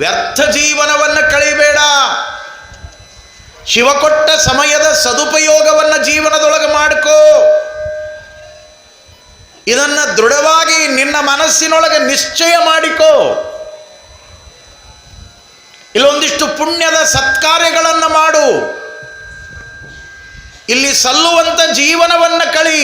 ವ್ಯರ್ಥ ಜೀವನವನ್ನು ಕಳಿಬೇಡ. ಶಿವ ಕೊಟ್ಟ ಸಮಯದ ಸದುಪಯೋಗವನ್ನು ಜೀವನದೊಳಗೆ ಮಾಡಿಕೋ. ಇದನ್ನು ದೃಢವಾಗಿ ನಿನ್ನ ಮನಸ್ಸಿನೊಳಗೆ ನಿಶ್ಚಯ ಮಾಡಿಕೋ. ಇಲ್ಲೊಂದಿಷ್ಟು ಪುಣ್ಯದ ಸತ್ಕಾರ್ಯಗಳನ್ನು ಮಾಡು. ಇಲ್ಲಿ ಸಲ್ಲುವಂಥ ಜೀವನವನ್ನು ಕಳಿ.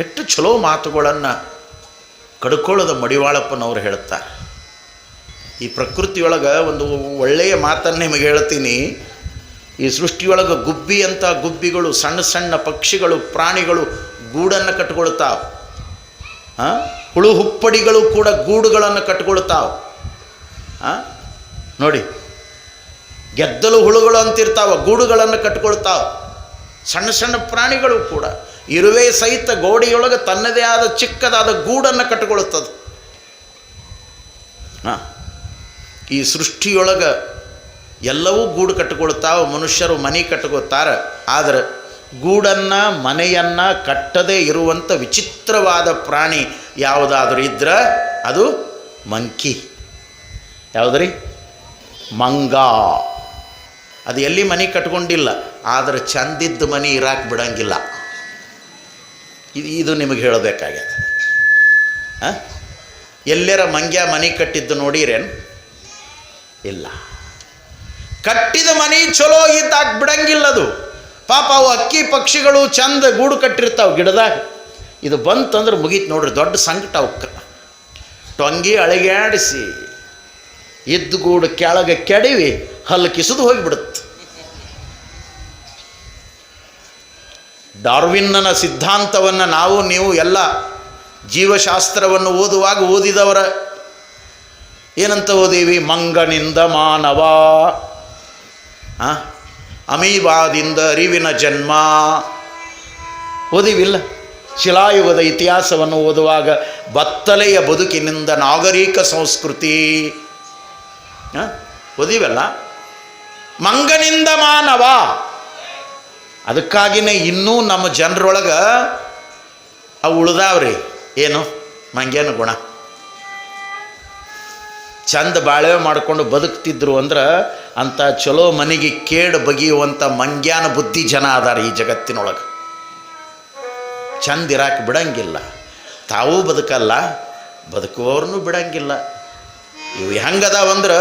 ಎಷ್ಟು ಚಲೋ ಮಾತುಗಳನ್ನು ಕಡ್ಕೊಳ್ಳೋದ ಮಡಿವಾಳಪ್ಪನವರು ಹೇಳ್ತಾರೆ. ಈ ಪ್ರಕೃತಿಯೊಳಗೆ ಒಂದು ಒಳ್ಳೆಯ ಮಾತನ್ನು ನಿಮಗೆ ಹೇಳ್ತೀನಿ. ಈ ಸೃಷ್ಟಿಯೊಳಗೆ ಗುಬ್ಬಿ ಅಂತ ಗುಬ್ಬಿಗಳು, ಸಣ್ಣ ಸಣ್ಣ ಪಕ್ಷಿಗಳು, ಪ್ರಾಣಿಗಳು ಗೂಡನ್ನು ಕಟ್ಕೊಳ್ತಾವೆ. ಹುಳು ಹುಪ್ಪಡಿಗಳು ಕೂಡ ಗೂಡುಗಳನ್ನು ಕಟ್ಕೊಳ್ತಾವೆ. ನೋಡಿ, ಗೆದ್ದಲು ಹುಳುಗಳು ಅಂತಿರ್ತಾವೆ, ಗೂಡುಗಳನ್ನು ಕಟ್ಕೊಳ್ತಾವೆ. ಸಣ್ಣ ಸಣ್ಣ ಪ್ರಾಣಿಗಳು ಕೂಡ ಇರುವೆ ಸಹಿತ ಗೋಡೆಯೊಳಗೆ ತನ್ನದೇ ಆದ ಚಿಕ್ಕದಾದ ಗೂಡನ್ನು ಕಟ್ಟಿಕೊಳ್ಳುತ್ತದೆ. ಈ ಸೃಷ್ಟಿಯೊಳಗೆ ಎಲ್ಲವೂ ಗೂಡು ಕಟ್ಟಿಕೊಳ್ತಾವೆ. ಮನುಷ್ಯರು ಮನೆ ಕಟ್ಟಿಕೊಳ್ತಾರೆ. ಆದರೆ ಗೂಡನ್ನು ಮನೆಯನ್ನು ಕಟ್ಟದೇ ಇರುವಂಥ ವಿಚಿತ್ರವಾದ ಪ್ರಾಣಿ ಯಾವುದಾದ್ರೂ ಇದ್ರೆ ಅದು ಮಂಕಿ. ಯಾವುದ್ರಿ? ಮಂಗ. ಅದು ಎಲ್ಲಿ ಮನೆ ಕಟ್ಕೊಂಡಿಲ್ಲ, ಆದರೆ ಚಂದಿದ್ದ ಮನೆ ಇರಾಕ್ ಬಿಡಂಗಿಲ್ಲ. ಇದು ನಿಮಗೆ ಹೇಳಬೇಕಾಗ್ಯದ. ಎಲ್ಲರ ಮಂಗ್ಯ ಮನೆ ಕಟ್ಟಿದ್ದು ನೋಡಿರೇನು? ಇಲ್ಲ. ಕಟ್ಟಿದ ಮನೆ ಚಲೋ ಇದ್ದಾಗ ಬಿಡಂಗಿಲ್ಲದು. ಪಾಪ ಅವು ಹಕ್ಕಿ ಪಕ್ಷಿಗಳು ಚಂದ ಗೂಡು ಕಟ್ಟಿರ್ತಾವೆ ಗಿಡದಾಗ. ಇದು ಬಂತಂದ್ರೆ ಮುಗೀತು ನೋಡ್ರಿ, ದೊಡ್ಡ ಸಂಕಟ ಅವಕ್ಕೆ. ಟೊಂಗಿ ಅಳಗ್ಯಾಡಿಸಿ ಇದ್ದು ಗೂಡು ಕೆಳಗೆ ಕೆಡವಿ ಹಲ್ಲು ಕಿಸಿದು ಹೋಗಿಬಿಡುತ್ತೆ. ಡಾರ್ವಿನ್ನನ ಸಿದ್ಧಾಂತವನ್ನು ನಾವು ನೀವು ಎಲ್ಲ ಜೀವಶಾಸ್ತ್ರವನ್ನು ಓದುವಾಗ ಓದಿದವರ ಏನಂತ ಓದೀವಿ? ಮಂಗನಿಂದ ಮಾನವ, ಅಮೀಬಾದಿಂದ ಅರಿವಿನ ಜನ್ಮ ಓದಿವಿಲ್ಲ? ಶಿಲಾಯುಗದ ಇತಿಹಾಸವನ್ನು ಓದುವಾಗ ಬತ್ತಲೆಯ ಬದುಕಿನಿಂದ ನಾಗರಿಕ ಸಂಸ್ಕೃತಿ ಓದಿವಲ್ಲ. ಮಂಗನಿಂದ ಮಾನವ. ಅದಕ್ಕಾಗಿಯೇ ಇನ್ನೂ ನಮ್ಮ ಜನರೊಳಗೆ ಅವು ಉಳ್ದಾವ್ರಿ. ಏನು? ಮಂಗ್ಯನ ಗುಣ. ಚಂದ ಬಾಳೆ ಮಾಡಿಕೊಂಡು ಬದುಕ್ತಿದ್ರು ಅಂದ್ರೆ ಅಂಥ ಚಲೋ ಮನೆಗೆ ಕೇಡು ಬಗೆಯುವಂಥ ಮಂಗ್ಯಾನ ಬುದ್ಧಿ ಜನ ಅದಾರ ಈ ಜಗತ್ತಿನೊಳಗೆ. ಚಂದ ಇರಾಕೆ ಬಿಡಂಗಿಲ್ಲ. ತಾವೂ ಬದುಕಲ್ಲ, ಬದುಕುವವ್ರನ್ನೂ ಬಿಡಂಗಿಲ್ಲ. ಇವು ಹೆಂಗದಾವಂದ್ರೆ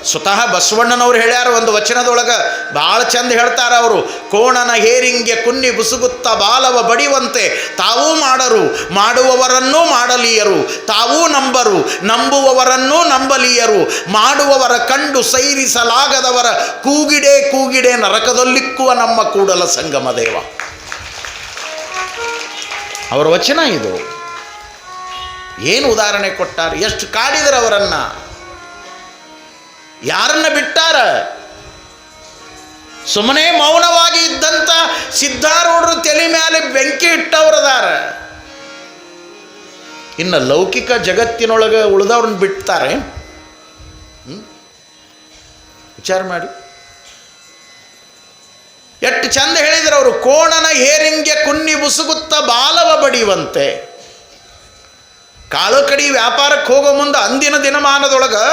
ಸ್ವತಃ ಬಸವಣ್ಣನವ್ರು ಹೇಳ್ಯಾರ ಒಂದು ವಚನದೊಳಗೆ, ಭಾಳ ಚಂದ ಹೇಳ್ತಾರ ಅವರು. ಕೋಣನ ಹೇರಿಂಗೆ ಕುನ್ನಿ ಬುಸುಗುತ್ತ ಬಾಲವ ಬಡಿವಂತೆ ತಾವೂ ಮಾಡರು, ಮಾಡುವವರನ್ನೂ ಮಾಡಲೀಯರು, ತಾವೂ ನಂಬರು, ನಂಬುವವರನ್ನೂ ನಂಬಲೀಯರು, ಮಾಡುವವರ ಕಂಡು ಸೈರಿಸಲಾಗದವರ ಕೂಗಿಡೆ ಕೂಗಿಡೆ ನರಕದಲ್ಲಿಕ್ಕುವ ನಮ್ಮ ಕೂಡಲ ಸಂಗಮ ದೇವ. ಅವರ ವಚನ ಇದು. ಏನು ಉದಾಹರಣೆ ಕೊಟ್ಟಾರ? ಎಷ್ಟು ಕಾಡಿದ್ರು ಅವರನ್ನು, ಯಾರನ್ನ ಬಿಟ್ಟಾರ? ಸುಮ್ಮನೆ ಮೌನವಾಗಿ ಇದ್ದಂಥ ಸಿದ್ಧಾರೂಢರು ತಲೆ ಮೇಲೆ ಬೆಂಕಿ ಇಟ್ಟವರದಾರ. ಇನ್ನು ಲೌಕಿಕ ಜಗತ್ತಿನೊಳಗೆ ಉಳಿದವ್ರನ್ನ ಬಿಡ್ತಾರೆ? ವಿಚಾರ ಮಾಡಿ. ಎಷ್ಟು ಚಂದ ಹೇಳಿದ್ರು ಅವರು. ಕೋಣನ ಹೇರಿಂಗೆ ಕುನ್ನಿ ಬುಸುಗುತ್ತ ಬಾಲವ ಬಡಿಯುವಂತೆ. ಕಾಳು ಕಡಿ ವ್ಯಾಪಾರಕ್ಕೆ ಹೋಗೋ ಮುಂದೆ ಅಂದಿನ ದಿನಮಾನದೊಳಗೆ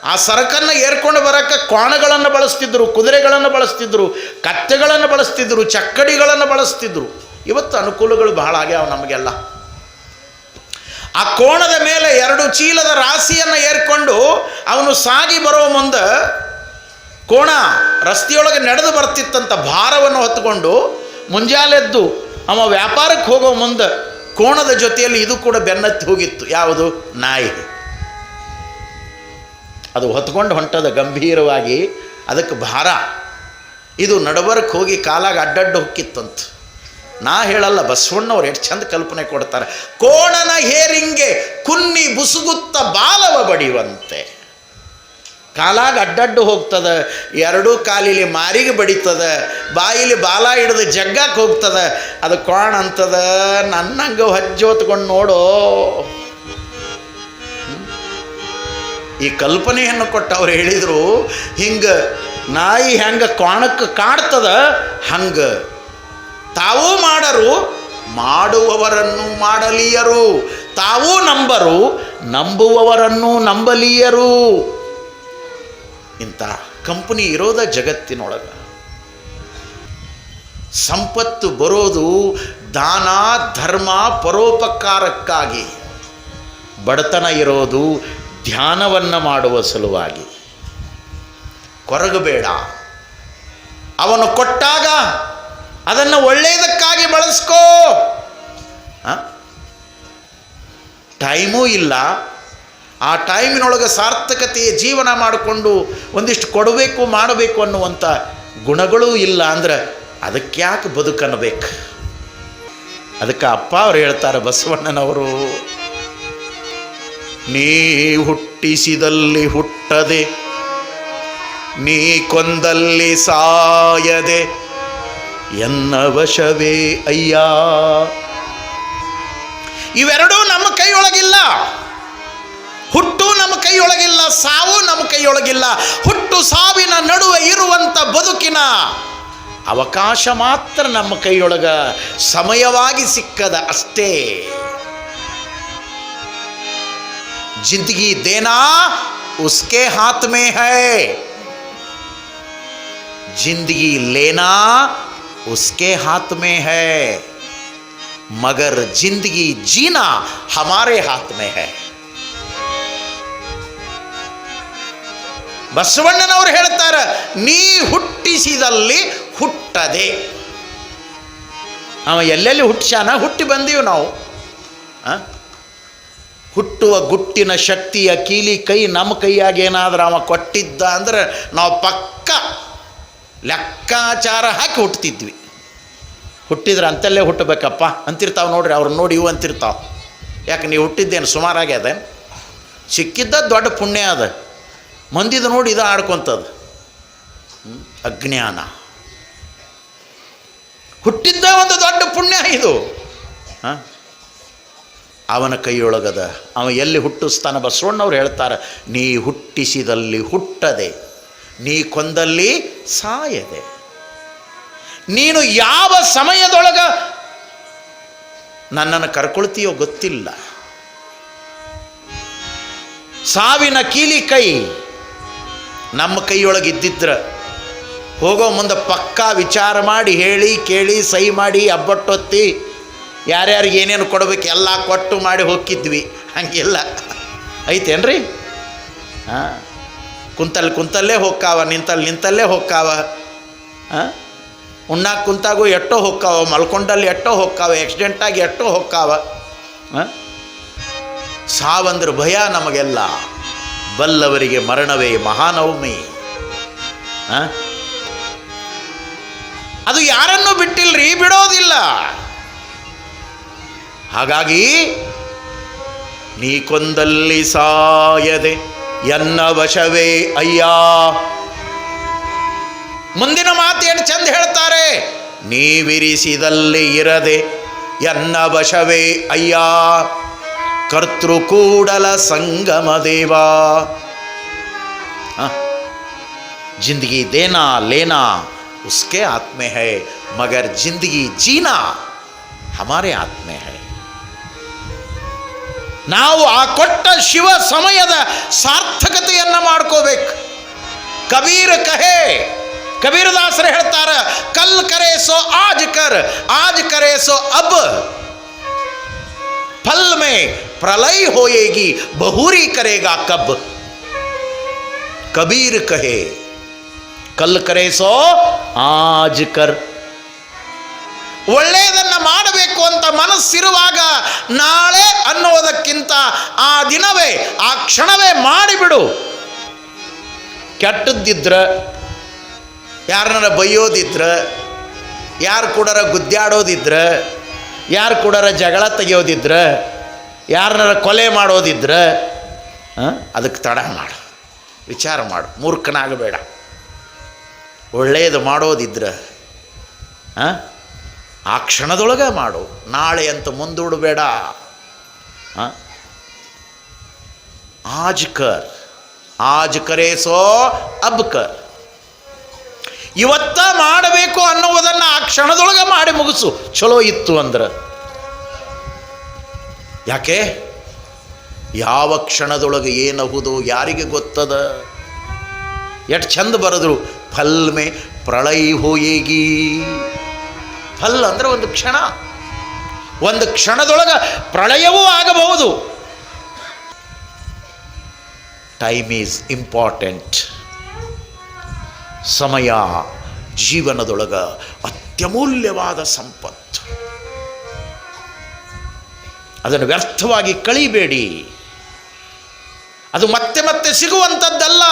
ಆ ಸರಕನ್ನು ಏರ್ಕೊಂಡು ಬರೋಕ್ಕೆ ಕ್ವಾಣಗಳನ್ನು ಬಳಸ್ತಿದ್ರು, ಕುದುರೆಗಳನ್ನು ಬಳಸ್ತಿದ್ರು, ಕತ್ತೆಗಳನ್ನು ಬಳಸ್ತಿದ್ರು, ಚಕ್ಕಡಿಗಳನ್ನು ಬಳಸ್ತಿದ್ರು. ಇವತ್ತು ಅನುಕೂಲಗಳು ಬಹಳ ಆಗ್ಯಾವ ನಮಗೆಲ್ಲ. ಆ ಕೋಣದ ಮೇಲೆ 2 ಚೀಲದ ರಾಶಿಯನ್ನು ಏರ್ಕೊಂಡು ಅವನು ಸಾಗಿ ಬರೋ ಮುಂದೆ ಕೋಣ ರಸ್ತೆಯೊಳಗೆ ನಡೆದು ಬರ್ತಿತ್ತಂತ ಭಾರವನ್ನು ಹೊತ್ತುಕೊಂಡು. ಮುಂಜಾಲೆದ್ದು ಅವ ವ್ಯಾಪಾರಕ್ಕೆ ಹೋಗೋ ಮುಂದೆ ಕೋಣದ ಜೊತೆಯಲ್ಲಿ ಇದು ಕೂಡ ಬೆನ್ನತ್ತಿ ಹೋಗಿತ್ತು. ಯಾವುದು? ನಾಯಿ. ಅದು ಹೊತ್ಕೊಂಡು ಹೊಂಟದ ಗಂಭೀರವಾಗಿ. ಅದಕ್ಕೆ ಭಾರ. ಇದು ನಡಬರಕ್ಕೆ ಹೋಗಿ ಕಾಲಾಗ ಅಡ್ಡಡ್ಡ ಹೊಕ್ಕಿತ್ತಂತ. ನಾ ಹೇಳಲ್ಲ, ಬಸವಣ್ಣವ್ರು ಎಷ್ಟು ಚಂದ ಕಲ್ಪನೆ ಕೊಡ್ತಾರೆ. ಕೋಣನ ಹೇರಿಂಗೆ ಕುನ್ನಿ ಬುಸುಗುತ್ತ ಬಾಲವ ಬಡಿಯುವಂತೆ. ಕಾಲಾಗ ಅಡ್ಡಡ್ಡು ಹೋಗ್ತದೆ, 2 ಕಾಲಿಲಿ ಮಾರಿಗೆ ಬಡಿತದ, ಬಾಯಿಲಿ ಬಾಲ ಹಿಡಿದು ಜಗ್ಗಕ್ಕೆ ಹೋಗ್ತದೆ. ಅದು ಕೋಣ ಅಂತದ, ನನ್ನಂಗೆ ಹೊಜ್ಜೆ ಹೊತ್ಕೊಂಡು ನೋಡೋ. ಈ ಕಲ್ಪನೆಯನ್ನು ಕೊಟ್ಟು ಅವ್ರು ಹೇಳಿದರು, ಹಿಂಗೆ ನಾಯಿ ಹೆಂಗೆ ಕೋಣಕ್ಕೆ ಕಾಡ್ತದ ಹಂಗೆ ತಾವೂ ಮಾಡರು, ಮಾಡುವವರನ್ನು ಮಾಡಲೀಯರು, ತಾವೂ ನಂಬರು, ನಂಬುವವರನ್ನು ನಂಬಲೀಯರು. ಇಂಥ ಕಂಪನಿ ಇರೋದ ಜಗತ್ತಿನೊಳಗೆ. ಸಂಪತ್ತು ಬರೋದು ದಾನ ಧರ್ಮ ಪರೋಪಕಾರಕ್ಕಾಗಿ, ಬಡತನ ಇರೋದು ಧ್ಯಾನವನ್ನು ಮಾಡುವ ಸಲುವಾಗಿ. ಕೊರಗಬೇಡ. ಅವನು ಕೊಟ್ಟಾಗ ಅದನ್ನು ಒಳ್ಳೆಯದಕ್ಕಾಗಿ ಬಳಸ್ಕೋ. ಟೈಮೂ ಇಲ್ಲ, ಆ ಟೈಮಿನೊಳಗೆ ಸಾರ್ಥಕತೆಯ ಜೀವನ ಮಾಡಿಕೊಂಡು ಒಂದಿಷ್ಟು ಕೊಡಬೇಕು ಮಾಡಬೇಕು ಅನ್ನುವಂಥ ಗುಣಗಳೂ ಇಲ್ಲ ಅಂದ್ರೆ ಅದಕ್ಕೆ ಯಾಕೆ ಬದುಕನ್ನಬೇಕು? ಅದಕ್ಕೆ ಅಪ್ಪ ಅವ್ರು ಹೇಳ್ತಾರೆ, ಬಸವಣ್ಣನವರು, ನೀ ಹುಟ್ಟಿಸಿದಲ್ಲಿ ಹುಟ್ಟದೆ, ನೀ ಕೊಂದಲ್ಲಿ ಸಾಯದೆ, ಎನ್ನ ವಶವೇ ಅಯ್ಯ. ಇವೆರಡೂ ನಮ್ಮ ಕೈಯೊಳಗಿಲ್ಲ. ಹುಟ್ಟು ನಮ್ಮ ಕೈಯೊಳಗಿಲ್ಲ, ಸಾವು ನಮ್ಮ ಕೈಯೊಳಗಿಲ್ಲ. ಹುಟ್ಟು ಸಾವಿನ ನಡುವೆ ಇರುವಂಥ ಬದುಕಿನ ಅವಕಾಶ ಮಾತ್ರ ನಮ್ಮ ಕೈಯೊಳಗ ಸಮಯವಾಗಿ ಸಿಕ್ಕದ ಅಷ್ಟೇ. ಜಿಂದಗಿ ದೇನಾ ಉಸ್ಕೆ ಹಾತ್ ಮೇ ಹೈ, जिंदगी लेना उसके हाथ में है, मगर जिंदगी जीना हमारे हाथ में है. ಬಸವಣ್ಣನವರು ಹೇಳ್ತಾರೆ, ನೀ ಹುಟ್ಟಿಸಿದಲ್ಲಿ ಹುಟ್ಟದೆ. ಅವ ಎಲ್ಲೆಲ್ಲಿ ಹುಟ್ಟಿಸಾನ, ಹುಟ್ಟಿ ಬಂದೀವಿ ನಾವು. ಹುಟ್ಟುವ ಗುಟ್ಟಿನ ಶಕ್ತಿಯ ಕೀಲಿ ಕೈ ನಮ್ಮ ಕೈಯಾಗ ಏನಾದರೂ ಅವ ಕೊಟ್ಟಿದ್ದ ಅಂದ್ರೆ ನಾವು ಪಕ್ಕ ಲೆಕ್ಕಾಚಾರ ಹಾಕಿ ಹುಟ್ಟುತ್ತಿದ್ವಿ. ಹುಟ್ಟಿದ್ರೆ ಅಂತಲ್ಲೇ ಹುಟ್ಟಬೇಕಪ್ಪ ಅಂತಿರ್ತಾವೆ ನೋಡ್ರಿ, ಅವ್ರನ್ನ ನೋಡಿ ಇವು ಅಂತಿರ್ತಾವೆ. ಯಾಕೆ ನೀವು ಹುಟ್ಟಿದ್ದೇನು ಸುಮಾರಾಗ್ಯದ? ಸಿಕ್ಕಿದ್ದ ದೊಡ್ಡ ಪುಣ್ಯ ಅದ, ಮಂದಿದು ನೋಡಿ ಇದು ಆಡ್ಕೊತದ ಅಜ್ಞಾನ. ಹುಟ್ಟಿದ್ದ ಒಂದು ದೊಡ್ಡ ಪುಣ್ಯ ಇದು. ಅವನ ಕೈಯೊಳಗದ, ಅವ ಎಲ್ಲಿ ಹುಟ್ಟಿಸ್ತಾನ? ಬಸವಣ್ಣವ್ರು ಹೇಳ್ತಾರೆ, ನೀ ಹುಟ್ಟಿಸಿದಲ್ಲಿ ಹುಟ್ಟದೆ, ನೀ ಕೊಂದಲ್ಲಿ ಸಾಯದೆ. ನೀನು ಯಾವ ಸಮಯದೊಳಗ ನನ್ನನ್ನು ಕರ್ಕೊಳ್ತೀಯೋ ಗೊತ್ತಿಲ್ಲ. ಸಾವಿನ ಕೀಲಿ ಕೈ ನಮ್ಮ ಕೈಯೊಳಗಿದ್ದಿದ್ರೆ ಹೋಗೋ ಮುಂದೆ ಪಕ್ಕಾ ವಿಚಾರ ಮಾಡಿ ಹೇಳಿ ಕೇಳಿ ಸಹಿ ಮಾಡಿ ಅಬ್ಬಟ್ಟೊತ್ತಿ ಯಾರ್ಯಾರಿಗೆ ಏನೇನು ಕೊಡಬೇಕು ಎಲ್ಲ ಕೊಟ್ಟು ಮಾಡಿ ಹೋಗಿದ್ವಿ. ಹಂಗಿಲ್ಲ, ಐತೇನ್ರಿ? ಹಾಂ, ಕುಂತಲ್ಲೇ ಹೋಕ್ಕಾವ, ನಿಂತಲ್ಲೇ ಹೋಕ್ಕಾವ. ಉಣ್ಣಾಕ ಕುಂತಾಗೂ ಎಷ್ಟೋ ಹೋಕ್ಕಾವ, ಮಲ್ಕೊಂಡಲ್ಲಿ ಎಷ್ಟೋ ಹೋಕ್ಕಾವ, ಆಕ್ಸಿಡೆಂಟಾಗಿ ಎಷ್ಟೋ ಹೋಕ್ಕಾವ. ಸಾವಂದ್ರೆ ಭಯ ನಮಗೆಲ್ಲ, ಬಲ್ಲವರಿಗೆ ಮರಣವೇ ಮಹಾನವಮಿ. ಅದು ಯಾರನ್ನೂ ಬಿಟ್ಟಿಲ್ರಿ, ಬಿಡೋದಿಲ್ಲ. ಹಾಗಾಗಿ ನೀ ಕೊಂದಲ್ಲಿ ಸಾಯದೆ ಎನ್ನ ವಶವೇ ಅಯ್ಯ. ಮುಂದಿನ ಮಾತು ಏನು ಚಂದ ಹೇಳ್ತಾರೆ, ನೀವಿರಿಸಿದಲ್ಲಿ ಇರದೆ ಎನ್ನ ವಶವೇ ಅಯ್ಯ, ಕರ್ತೃಕೂಡಲ ಸಂಗಮ ದೇವ. जिंदगी देना लेना उसके हाथ में है, मगर जिंदगी जीना हमारे हाथ में है. ನಾವು ಆ ಕೊಟ್ಟ ಶಿವ ಸಮಯದ ಸಾರ್ಥಕತೆಯನ್ನು ಮಾಡ್ಕೋಬೇಕು. ಕಬೀರ್ ಕಹೆ, ಕಬೀರದಾಸರು ಹೇಳ್ತಾರೆ, ಕಲ್ ಕರೆ ಸೋ ಆಜ್ ಕರ್, ಆಜ್ ಕರೆ ಸೋ ಅಬ್, ಫಲ್ ಮೇ ಪ್ರಲಯ ಹೋಯೇಗಿ ಬಹುರಿ ಕರೆಗಾ ಕಬ್. ಕಬೀರ್ ಕಹೆ ಕಲ್ ಕರೆ ಸೋ ಆಜ್ ಕರ್. ಒಳ್ಳೆಯದನ್ನು ಮಾಡಬೇಕು ಅಂತ ಮನಸ್ಸಿರುವಾಗ ನಾಳೆ ಅನ್ನೋದಕ್ಕಿಂತ ಆ ದಿನವೇ ಆ ಕ್ಷಣವೇ ಮಾಡಿಬಿಡು. ಕೆಟ್ಟದ್ದಿದ್ರೆ, ಯಾರನ್ನ ಬೈಯೋದಿದ್ರೆ, ಯಾರು ಕೂಡರ ಗುದ್ದಾಡೋದಿದ್ರೆ, ಯಾರು ಕೂಡರ ಜಗಳ ತೆಗೆಯೋದಿದ್ರೆ, ಯಾರನ್ನ ಕೊಲೆ ಮಾಡೋದಿದ್ರೆ ಅದಕ್ಕೆ ತಡ ಮಾಡು, ವಿಚಾರ ಮಾಡು, ಮೂರ್ಖನಾಗಬೇಡ. ಒಳ್ಳೆಯದು ಮಾಡೋದಿದ್ರೆ ಆ ಕ್ಷಣದೊಳಗೆ ಮಾಡು, ನಾಳೆ ಅಂತ ಮುಂದೂಡಬೇಡ. ಆಜ್ ಕರ್, ಆಜ್ ಕರೆ ಸೋ ಅಬ್ ಕರ್. ಇವತ್ತ ಮಾಡಬೇಕು ಅನ್ನುವುದನ್ನು ಆ ಕ್ಷಣದೊಳಗೆ ಮಾಡಿ ಮುಗಿಸು, ಚಲೋ ಇತ್ತು ಅಂದ್ರೆ. ಯಾಕೆ? ಯಾವ ಕ್ಷಣದೊಳಗೆ ಏನಹುದು ಯಾರಿಗೆ ಗೊತ್ತದ? ಎಷ್ಟು ಚಂದ ಬರೆದ್ರು, ಫಲ್ ಮೇ ಪ್ರಳಯ ಹೋಯೇಗಿ. ಫಲ್ ಅಂದರೆ ಒಂದು ಕ್ಷಣ, ಒಂದು ಕ್ಷಣದೊಳಗೆ ಪ್ರಳಯವೂ ಆಗಬಹುದು. Time is important. ಸಮಯ ಜೀವನದೊಳಗೆ ಅತ್ಯಮೂಲ್ಯವಾದ ಸಂಪತ್ತು. ಅದನ್ನು ವ್ಯರ್ಥವಾಗಿ ಕಳಿಬೇಡಿ. ಅದು ಮತ್ತೆ ಮತ್ತೆ ಸಿಗುವಂಥದ್ದಲ್ಲ.